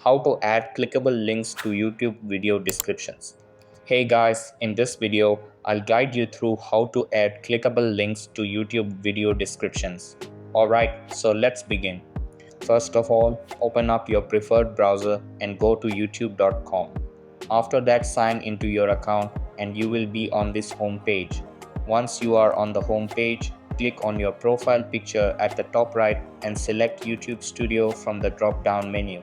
how to add clickable links to YouTube video descriptions. Hey guys, in this video, I'll guide you through how to add clickable links to YouTube video descriptions. Alright, so let's begin. First of all, open up your preferred browser and go to youtube.com. After that, sign into your account and you will be on this home page. Once you are on the home page, click on your profile picture at the top right and select YouTube Studio from the drop-down menu.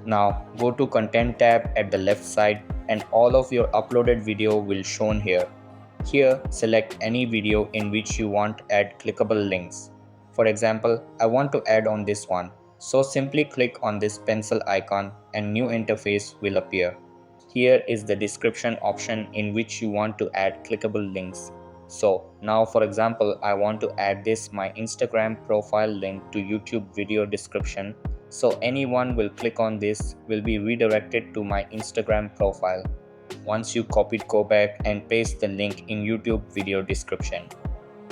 Now go to Content tab at the left side and all of your uploaded video will shown here. Here, select any video in which you want to add clickable links. For example, I want to add on this one. So simply click on this pencil icon and new interface will appear. Here is the description option in which you want to add clickable links. So now for example, I want to add this my Instagram profile link to YouTube video description. So anyone will click on this will be redirected to my Instagram profile. Once you copy it, go back and paste the link in YouTube video description.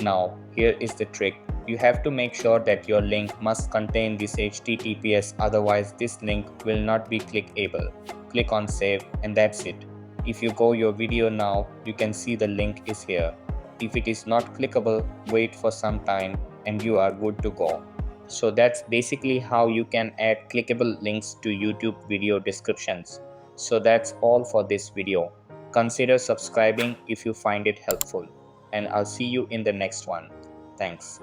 Now, here is the trick. You have to make sure that your link must contain this HTTPS, otherwise this link will not be clickable. Click on save and that's it. If you go your video now, you can see the link is here. If it is not clickable, wait for some time and you are good to go. So that's basically how you can add clickable links to YouTube video descriptions. So that's all for this video. Consider subscribing if you find it helpful, and I'll see you in the next one. Thanks.